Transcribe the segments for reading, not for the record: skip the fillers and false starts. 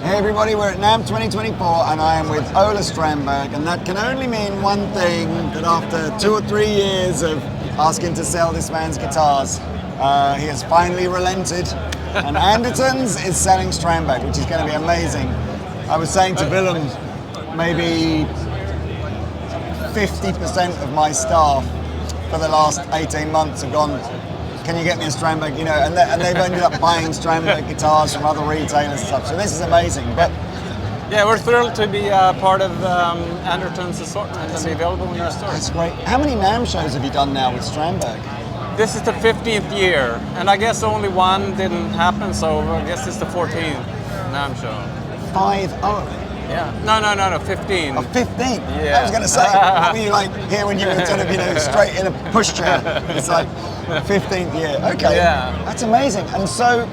Hey everybody, we're at NAMM 2024 and I am with Ola Strandberg, and that can only mean one thing, that after 2 or 3 years of asking to sell this man's guitars, he has finally relented, and Andertons is selling Strandberg, which is going to be amazing. I was saying to Willem, maybe 50% of my staff for the last 18 months have gone, can you get me a Strandberg, you know, and they've ended up buying Strandberg guitars from other retailers and stuff, so this is amazing. But yeah, we're thrilled to be part of Andertons assortment and be available in our stores. That's great. How many NAMM shows have you done now with Strandberg? This is the 15th year, and I guess only one didn't happen, so I guess it's the 14th NAMM show. 5-0? Yeah. No, 15. Oh, 15? Yeah. I was going to say, what were you like here when you were sort of, you know, straight in a pushchair? It's like 15th year. Okay. Yeah. That's amazing. And so,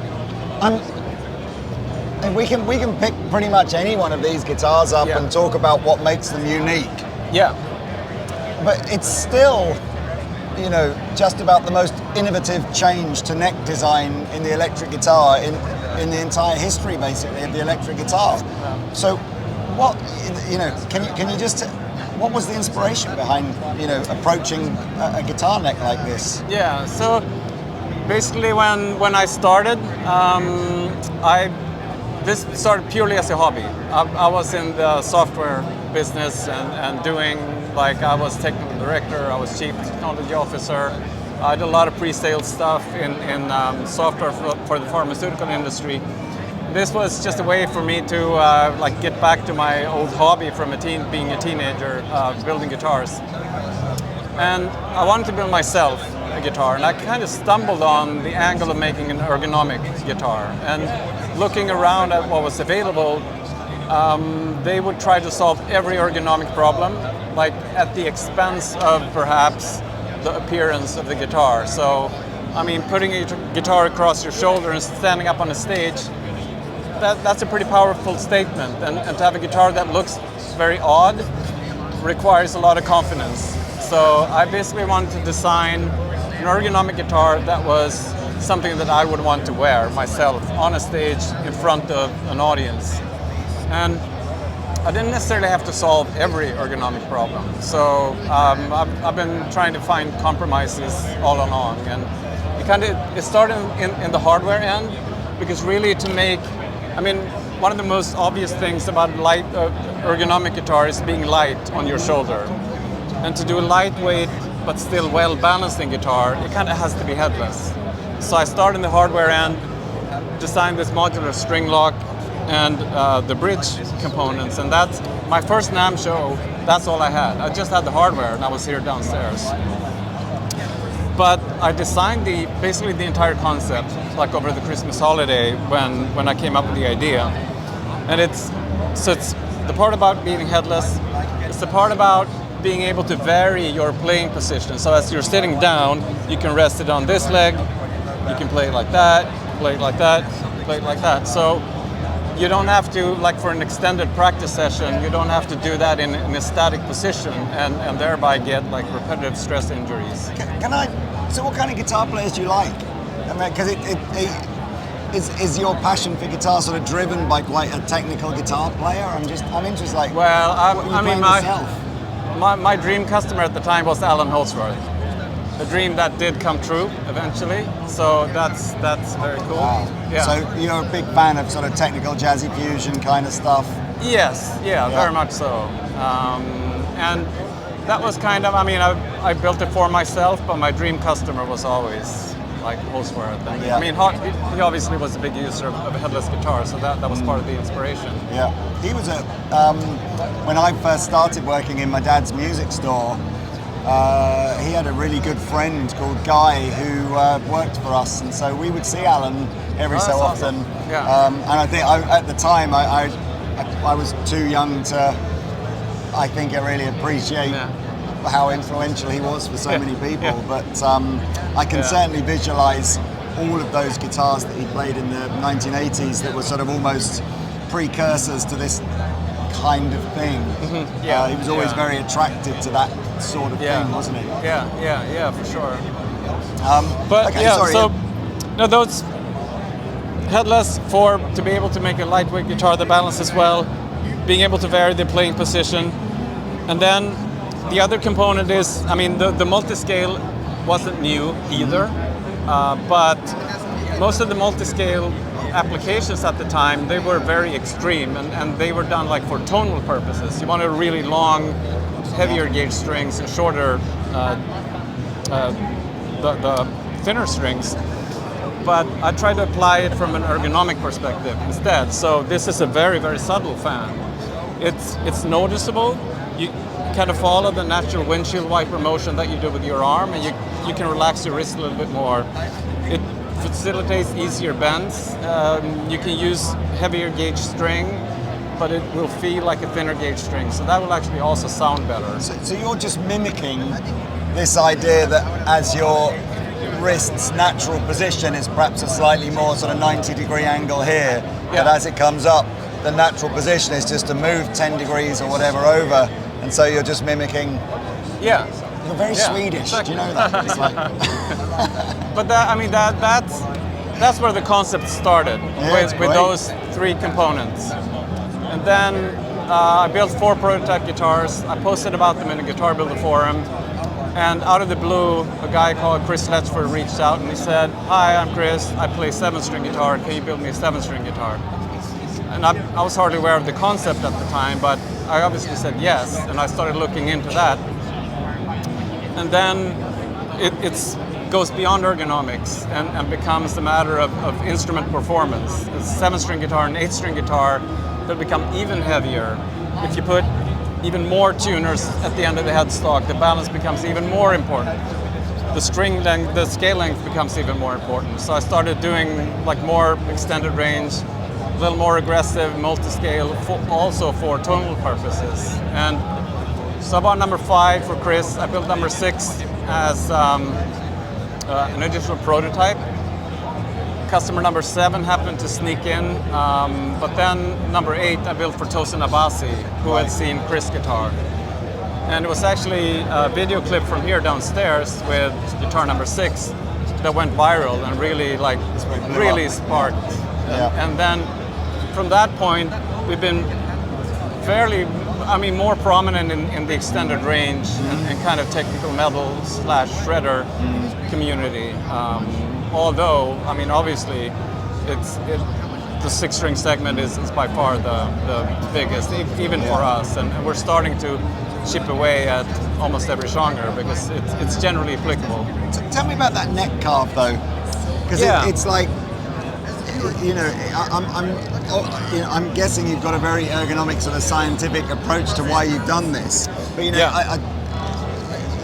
and we can pick pretty much any one of these guitars up and talk about what makes them unique. Yeah. But it's still, you know, just about the most innovative change to neck design in the electric guitar in the entire history, basically, of the electric guitar. So, what, you know, can you just, what was the inspiration behind, you know, approaching a guitar neck like this? Yeah. So basically, when I started, this started purely as a hobby. I was in the software business and doing, like, I was technical director, I was chief technology officer. I did a lot of pre-sale stuff in software for the pharmaceutical industry. This was just a way for me to like get back to my old hobby from being a teenager, building guitars. And I wanted to build myself a guitar, and I kind of stumbled on the angle of making an ergonomic guitar. And looking around at what was available, they would try to solve every ergonomic problem, like at the expense of perhaps the appearance of the guitar. So, I mean, putting a guitar across your shoulder and standing up on a stage, that's a pretty powerful statement. And to have a guitar that looks very odd requires a lot of confidence. So I basically wanted to design an ergonomic guitar that was something that I would want to wear myself on a stage in front of an audience. And I didn't necessarily have to solve every ergonomic problem. So I've been trying to find compromises all along. And it started in the hardware end, because really to make, I mean, one of the most obvious things about light ergonomic guitar is being light on your shoulder. And to do a lightweight but still well-balancing guitar, it kind of has to be headless. So I started in the hardware end, designed this modular string lock and the bridge components, and that's my first NAMM show. That's all I had. I just had the hardware, and I was here downstairs. But I designed basically the entire concept, like over the Christmas holiday when I came up with the idea. And it's the part about being headless. It's the part about being able to vary your playing position. So as you're sitting down, you can rest it on this leg. You can play it like that, play it like that, play it like that. So you don't have to, like for an extended practice session, you don't have to do that in a static position and thereby get like repetitive stress injuries. So what kind of guitar players do you like? I mean, because is your passion for guitar sort of driven by quite a technical guitar player? I'm interested, like, well, I mean, my dream customer at the time was Alan Holdsworth. A dream that did come true eventually, so that's very cool. Wow. Yeah. So you're a big fan of sort of technical jazzy fusion kind of stuff? Yes, yeah. Very much so. And that was kind of, I mean, I built it for myself, but my dream customer was always like Holdsworth. And, I mean, he obviously was a big user of a headless guitar, so that was part of the inspiration. Yeah, he was when I first started working in my dad's music store, he had a really good friend called Guy who worked for us, and so we would see Alan every so often. Awesome. Yeah. And I think at the time I was too young to, I think, really appreciate how influential he was for so many people. But I can certainly visualize all of those guitars that he played in the 1980s that were sort of almost precursors to this kind of thing. Mm-hmm. He was always very attracted to that sort of thing, wasn't he? Yeah, for sure. But okay, so no, those headless to be able to make a lightweight guitar that balances well, being able to vary the playing position. And then the other component is, I mean, the multi-scale wasn't new either, but most of the multi-scale applications at the time, they were very extreme, and they were done like for tonal purposes. You wanted really long, heavier gauge strings and shorter, the thinner strings. But I tried to apply it from an ergonomic perspective instead. So this is a very, very subtle fan. It's noticeable. You kind of follow the natural windshield wiper motion that you do with your arm, and you can relax your wrist a little bit more. It facilitates easier bends. You can use heavier gauge string, but it will feel like a thinner gauge string. So that will actually also sound better. So you're just mimicking this idea that as your wrist's natural position is perhaps a slightly more sort of 90-degree angle here, but as it comes up, the natural position is just to move 10 degrees or whatever over, and so you're just mimicking. Yeah. You're very Swedish, exactly. do you know that? It's like but that's where the concept started, with those three components. And then I built 4 prototype guitars. I posted about them in a Guitar Builder forum. And out of the blue, a guy called Chris Letchford reached out and he said, "Hi, I'm Chris. I play 7-string guitar. Can you build me a 7-string guitar?" And I was hardly aware of the concept at the time, but I obviously said yes, and I started looking into that. And then it goes beyond ergonomics and becomes a matter of instrument performance. A 7-string guitar and 8-string guitar will become even heavier. If you put even more tuners at the end of the headstock, the balance becomes even more important. The string length, the scale length becomes even more important. So I started doing like more extended range, a little more aggressive multi-scale, also for tonal purposes. And so I bought number 5 for Chris. I built number 6 as an additional prototype. Customer number 7 happened to sneak in, but then number 8 I built for Tosin Abasi, who had seen Chris guitar. And it was actually a video clip from here downstairs with guitar number 6 that went viral and really sparked. And then from that point, we've been more prominent in the extended range and kind of technical metal / shredder community. Although, I mean, obviously, the 6-string segment is by far the biggest, even for us, and we're starting to chip away at almost every genre because it's generally applicable. Tell me about that neck carve, though, because it's like, I'm guessing you've got a very ergonomic sort of scientific approach to why you've done this. But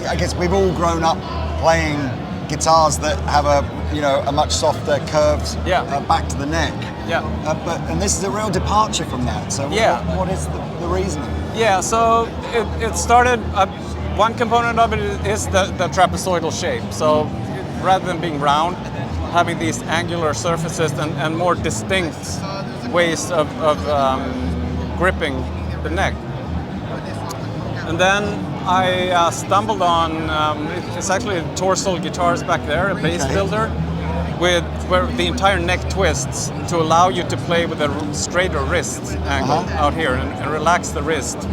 I guess we've all grown up playing guitars that have a much softer curved back to the neck. And this is a real departure from that. So what is the reasoning? Yeah, so it started, one component of it is the trapezoidal shape. So rather than being round, having these angular surfaces and more distinct ways of gripping the neck. And then I stumbled on, it's actually Torsel Guitars back there, a bass builder, where the entire neck twists to allow you to play with a straighter wrist angle out here and relax the wrist.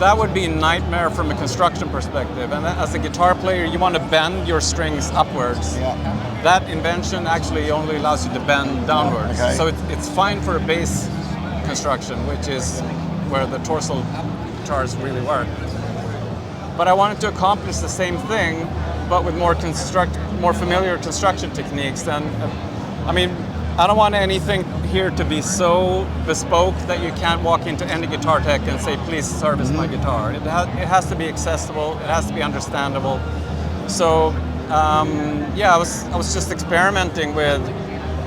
That would be a nightmare from a construction perspective. And as a guitar player, you want to bend your strings upwards. That invention actually only allows you to bend downwards. So it's fine for a bass construction, which is where the Torsel guitars really work. But I wanted to accomplish the same thing, but with more familiar construction techniques. And I mean, I don't want anything here to be so bespoke that you can't walk into any guitar tech and say, "Please service my guitar." It has to be accessible. It has to be understandable. So I was just experimenting with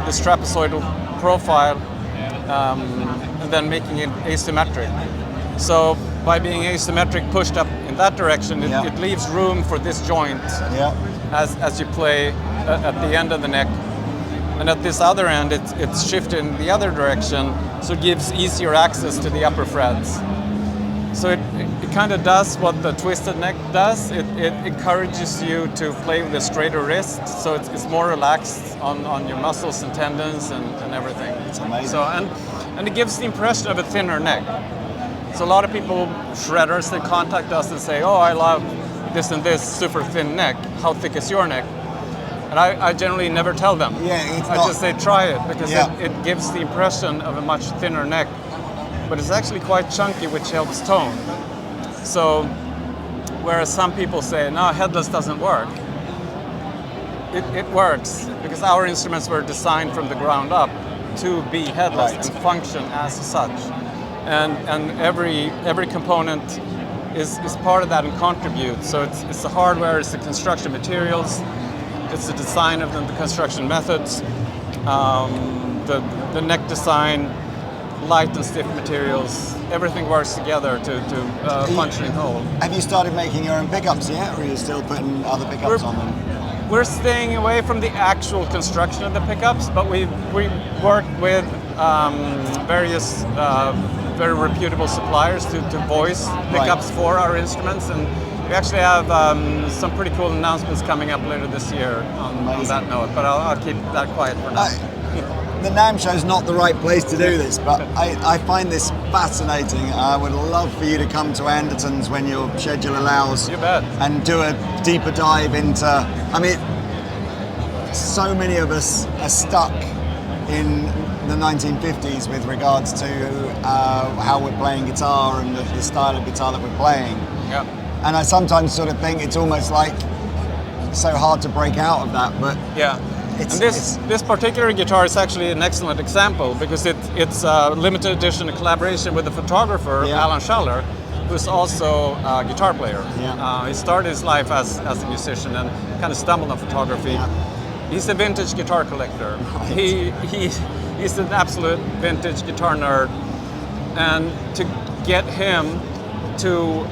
this trapezoidal profile and then making it asymmetric. So by being asymmetric, pushed up in that direction, it leaves room for this joint as you play at the end of the neck. And at this other end, it's shifted in the other direction, so it gives easier access to the upper frets. So it it kind of does what the twisted neck does. It encourages you to play with a straighter wrist, so it's more relaxed on your muscles and tendons and everything. It's amazing. So and it gives the impression of a thinner neck. So a lot of people, shredders, they contact us and say, oh, I love this and this super thin neck. How thick is your neck? And I generally never tell them. Yeah, I just say try it, because Yeah. it gives the impression of a much thinner neck, but it's actually quite chunky, which helps tone. So, whereas some people say, no, headless doesn't work, it works, because our instruments were designed from the ground up to be headless Right. and function as such. And every component is part of that and contributes. So it's the hardware, it's the construction materials, it's the design of the construction methods, the neck design, light and stiff materials, everything works together to functioning whole. Have you started making your own pickups yet, or are you still putting other pickups on them? We're staying away from the actual construction of the pickups, but we work with various very reputable suppliers to voice pickups for our instruments, and we actually have some pretty cool announcements coming up later this year on that note, but I'll keep that quiet for now. The NAMM show's not the right place to do this, but I find this fascinating. I would love for you to come to Andertons when your schedule allows. You bet. And do a deeper dive into, I mean, so many of us are stuck in the 1950s with regards to how we're playing guitar and the style of guitar that we're playing. Yeah. And I sometimes sort of think it's almost like so hard to break out of that, but yeah. And this particular guitar is actually an excellent example, because it's a limited edition, a collaboration with a photographer, Alan Schaller, who's also a guitar player. Yeah. He started his life as a musician and kind of stumbled on photography. Yeah. He's a vintage guitar collector. Right. He's an absolute vintage guitar nerd, and to get him to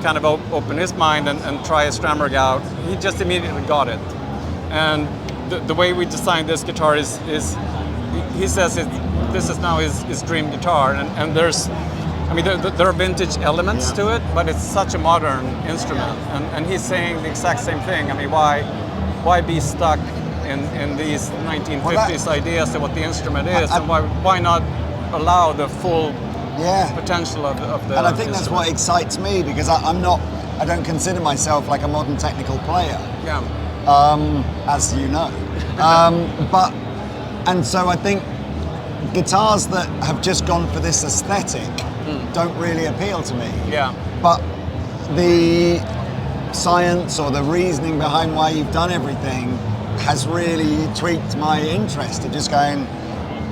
kind of open his mind and try a Strandberg out, he just immediately got it. And the way we designed this guitar is he says this is now his dream guitar, and there's, I mean, there are vintage elements to it, but it's such a modern instrument, and he's saying the exact same thing. I mean, why be stuck in these 1950s ideas of what the instrument is, and why not allow the full potential of the And I think that's instrument? what excites me, because I don't consider myself like a modern technical player. Yeah. As you know. And so I think guitars that have just gone for this aesthetic don't really appeal to me. Yeah. But the science or the reasoning behind why you've done everything has really tweaked my interest of just going,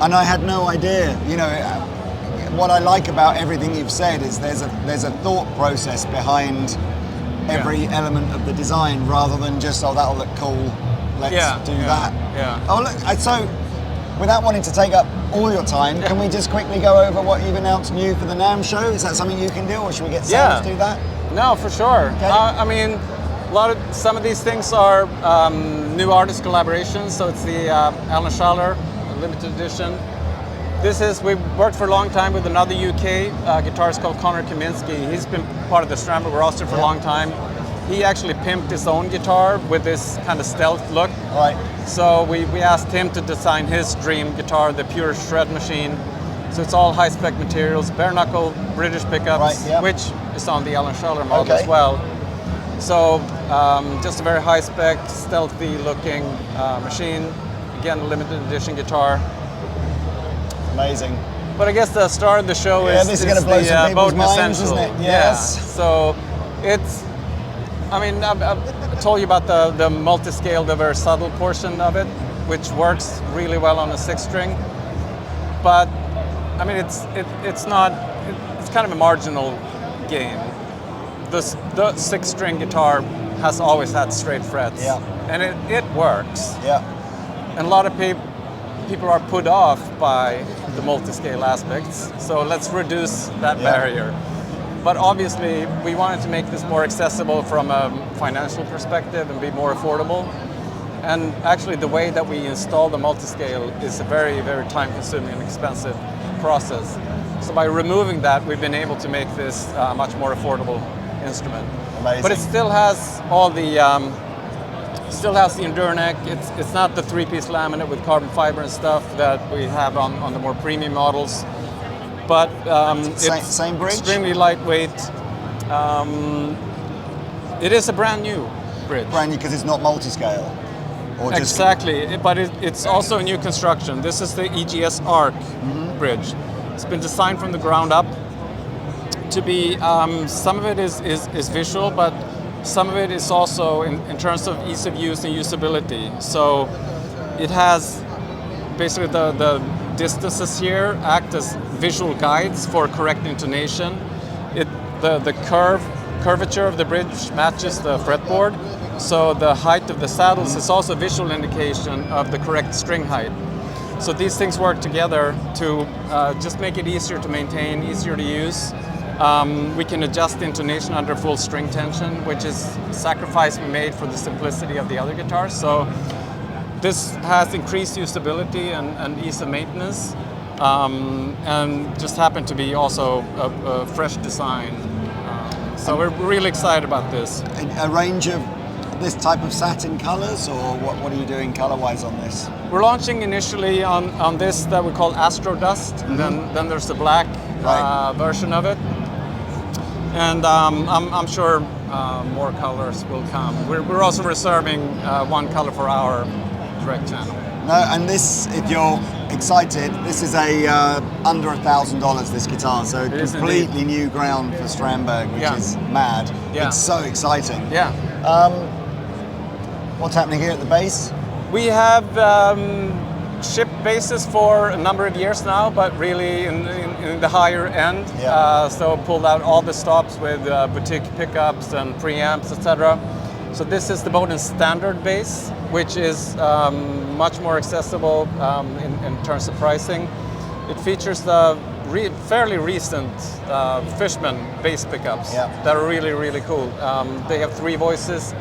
and I had no idea, you know, what I like about everything you've said is there's a thought process behind every element of the design, rather than just, oh, that'll look cool, let's do that. Yeah. Oh, look, so without wanting to take up all your time, can we just quickly go over what you've announced new for the NAMM show? Is that something you can do, or should we get Sam to do that? No, for sure. Okay. I mean, some of these things are new artist collaborations, so it's the Alan Schaller limited edition. We've worked for a long time with another UK guitarist called Connor Kaminsky. He's been part of the Strandberg roster for a long time. He actually pimped his own guitar with this kind of stealth look. Right. So we asked him to design his dream guitar, the pure shred machine. So it's all high-spec materials, bare knuckle British pickups, which is on the Alan Schaller model as well. So just a very high-spec, stealthy-looking machine. Again, a limited edition guitar. Amazing. But I guess the star of the show is this is going to blow some people's Bowden minds, Essential. isn't it? Yes. Yeah. So it's, I mean, I told you about the multi-scale, the very subtle portion of it, which works really well on a 6-string. But I mean, it's kind of a marginal gain. The 6-string guitar has always had straight frets, and it works. Yeah. And a lot of people are put off by the multi-scale aspects, so let's reduce that barrier. But obviously, we wanted to make this more accessible from a financial perspective and be more affordable. And actually, the way that we install the multi-scale is a very, very time-consuming and expensive process. So by removing that, we've been able to make this a much more affordable instrument. Amazing. But it still has all the endure neck. It's not the 3-piece laminate with carbon fiber and stuff that we have on the more premium models. But it's same bridge? Extremely lightweight. It is a brand new bridge. Brand new because it's not multi-scale? Or just Exactly, but it's also a new construction. This is the EGS Arc bridge. It's been designed from the ground up to be, some of it is visual, but some of it is also in terms of ease of use and usability. So it has basically the distances here act as visual guides for correct intonation. The curvature of the bridge matches the fretboard. So the height of the saddles is also a visual indication of the correct string height. So these things work together to just make it easier to maintain, easier to use. We can adjust the intonation under full string tension, which is a sacrifice we made for the simplicity of the other guitars. So this has increased usability and ease of maintenance, and just happened to be also a fresh design. So we're really excited about this. a range of this type of satin colors, or what are you doing color-wise on this? We're launching initially on this that we call Astro Dust, and then there's the black version of it. And I'm sure more colors will come. We're also reserving one color for our direct channel. No, and this, if you're excited, this is a under $1,000 this guitar, so completely new ground for Strandberg, which is mad. Yeah. It's so exciting. Yeah. What's happening here at the base? We have shipped basses for a number of years now, but really in the higher end. Yeah. So pulled out all the stops with boutique pickups and preamps, etc. So this is the Bowden standard bass, which is much more accessible in terms of pricing. It features the fairly recent Fishman bass pickups that are really, really cool. They have 3 voices.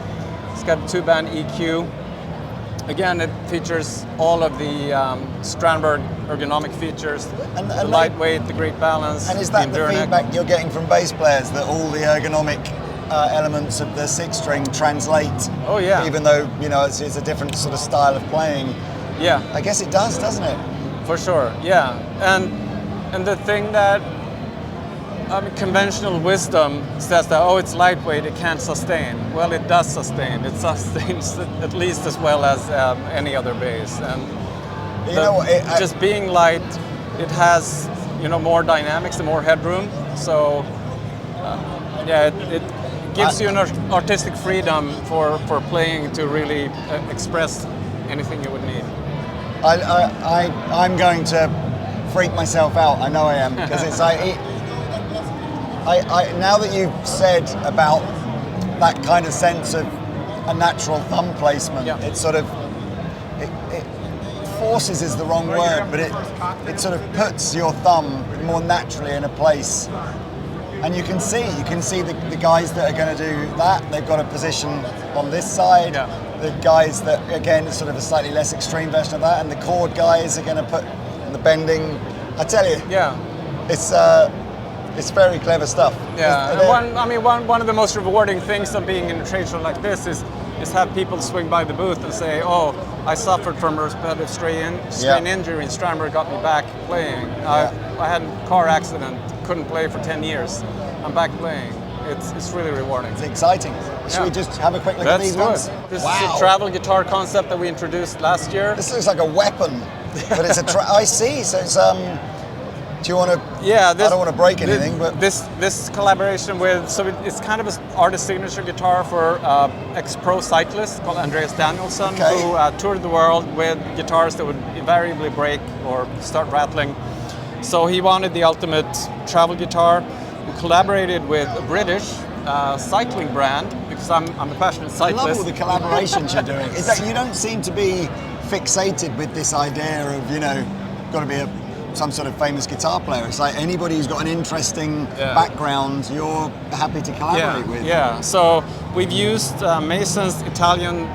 It's got a 2-band EQ. Again, it features all of the Strandberg ergonomic features, the lightweight, the great balance. And is that the feedback you're getting from bass players, that all the ergonomic elements of the 6-string translate? Oh yeah. Even though, you know, it's a different sort of style of playing. Yeah. I guess it does, doesn't it? For sure, yeah. And the thing that conventional wisdom says that, oh, it's lightweight, it can't sustain. Well, it does sustain. It sustains at least as well as any other bass. And just being light, it has more dynamics and more headroom. So it gives you an artistic freedom for playing to really express anything you would need. I'm going to freak myself out. I know I am, because it's like. Now that you've said about that kind of sense of a natural thumb placement, it sort of, it forces is the wrong word, but it sort of puts your thumb more naturally in a place. And you can see the guys that are going to do that, they've got a position on this side. The guys that, again, sort of a slightly less extreme version of that, and the chord guys are going to put the bending. I tell you, it's very clever stuff. Yeah, one of the most rewarding things of being in a trade show like this is have people swing by the booth and say, oh, I suffered from a repetitive strain injury and Strandberg got me back playing. I had a car accident, couldn't play for 10 years. I'm back playing. It's really rewarding. It's exciting. Should we just have a quick look at these ones? This is a travel guitar concept that we introduced last year. This looks like a weapon, but it's I see, so it's do you want to? Yeah, I don't want to break anything, but this collaboration with it's kind of an artist signature guitar for ex-pro cyclist called Andreas Danielsson, who toured the world with guitars that would invariably break or start rattling. So he wanted the ultimate travel guitar. We collaborated with a British cycling brand because I'm a passionate cyclist. I love all the collaborations you're doing. It's like you don't seem to be fixated with this idea of got to be some sort of famous guitar player. It's like anybody who's got an interesting background, you're happy to collaborate with. Yeah, so we've used Mason's Italian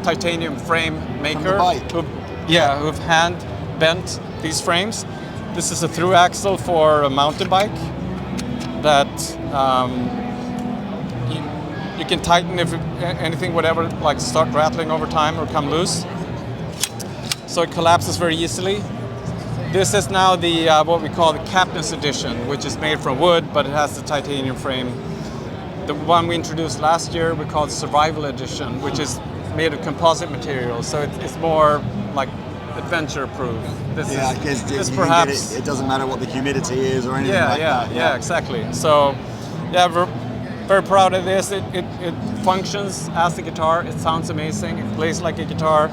titanium frame maker, who've hand bent these frames, This is a through axle for a mountain bike that you can tighten if anything, whatever, like start rattling over time or come loose. So it collapses very easily. This is now the what we call the Captain's Edition, which is made from wood, but it has the titanium frame. The one we introduced last year we called Survival Edition, which is made of composite material, so it's more like adventure proof. I guess perhaps it doesn't matter what the humidity is or anything like that. Yeah, exactly. So, yeah, we're very proud of this. It functions as a guitar. It sounds amazing. It plays like a guitar.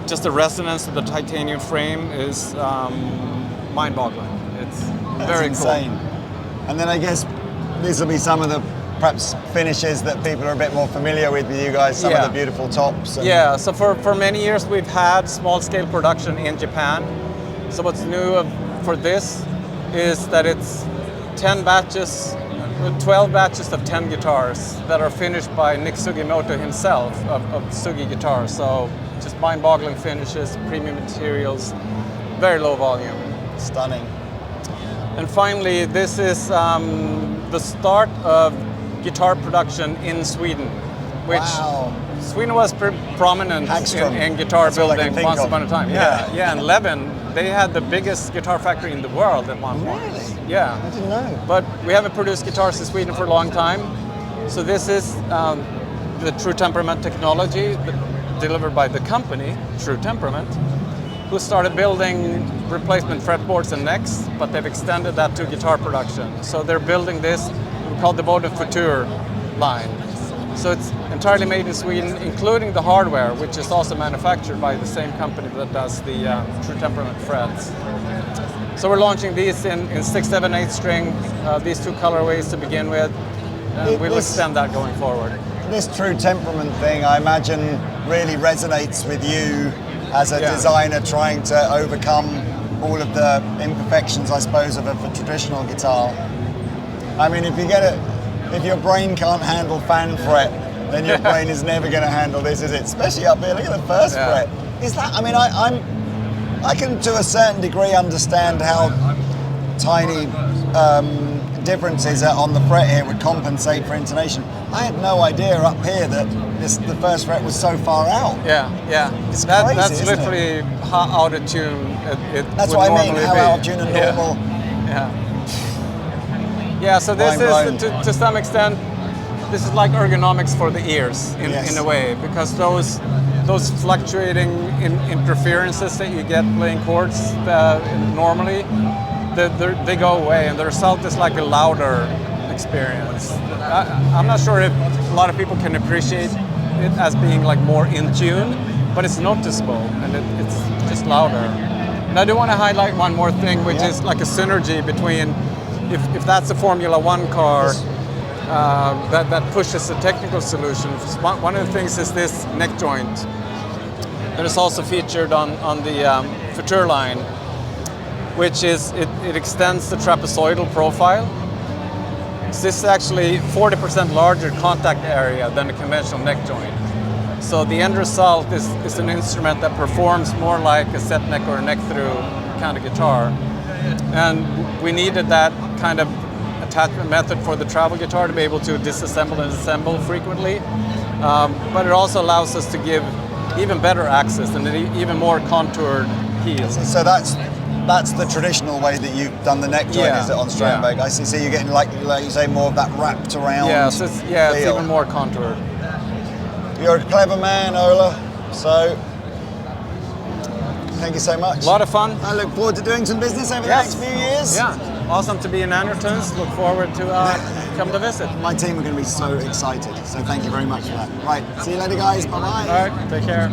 Just the resonance of the titanium frame is mind-boggling. It's very insane. Cool. And then I guess these will be some of the perhaps finishes that people are a bit more familiar with you guys, some of the beautiful tops. Yeah, so for many years we've had small-scale production in Japan. So what's new for this is that it's 12 batches of 10 guitars that are finished by Nick Sugimoto himself of Sugi Guitars. So just mind-boggling finishes, premium materials, very low volume. Stunning. And finally, this is the start of guitar production in Sweden, which Sweden was pretty prominent in guitar building once upon a time. Yeah, and Levin, they had the biggest guitar factory in the world at one point. Really? Yeah. I didn't know. But we haven't produced guitars in Sweden for a long time. So this is the True Temperament technology delivered by the company, True Temperament, who started building replacement fretboards and necks, but they've extended that to guitar production. So they're building this called the Boden Futur line. So it's entirely made in Sweden, including the hardware, which is also manufactured by the same company that does the True Temperament frets. So we're launching these in 6, 7, 8 string, these two colorways to begin with, and we'll extend that going forward. This True Temperament thing, I imagine, really resonates with you as a designer trying to overcome all of the imperfections, I suppose, of a traditional guitar. I mean, if your brain can't handle fan fret, then your brain is never going to handle this, is it? Especially up here, look at the first fret. Is that? I mean, I can to a certain degree understand how tiny differences on the fret here would compensate for intonation. I had no idea up here that the first fret was so far out. Yeah. It's crazy, that's literally how out of tune That's what I mean, how out of tune and normal. Yeah, so this is, to some extent, this is like ergonomics for the ears in a way, because those fluctuating interferences that you get playing chords normally, they go away, and the result is like a louder experience. I'm not sure if a lot of people can appreciate it as being like more in tune, but it's noticeable, and it's just louder. And I do want to highlight one more thing, which is like a synergy between, if that's a Formula One car that pushes a technical solution. One of the things is this neck joint that is also featured on the Futur line, which is, it extends the trapezoidal profile. So this is actually 40% larger contact area than a conventional neck joint. So the end result is an instrument that performs more like a set neck or a neck through kind of guitar. And we needed that kind of attachment method for the travel guitar to be able to disassemble and assemble frequently. But it also allows us to give even better access and even more contoured heels. So that's the traditional way that you've done the neck joint, is it, on Strandberg? I see. So you're getting, like you say, more of that wrapped around. So it's even more contoured. You're a clever man, Ola. So thank you so much. A lot of fun. I look forward to doing some business over the next few years. Yeah, awesome to be in Andertons. Look forward to come to visit. My team are going to be so excited. So thank you very much for that. Right, see you later, guys. Bye-bye. All right, take care.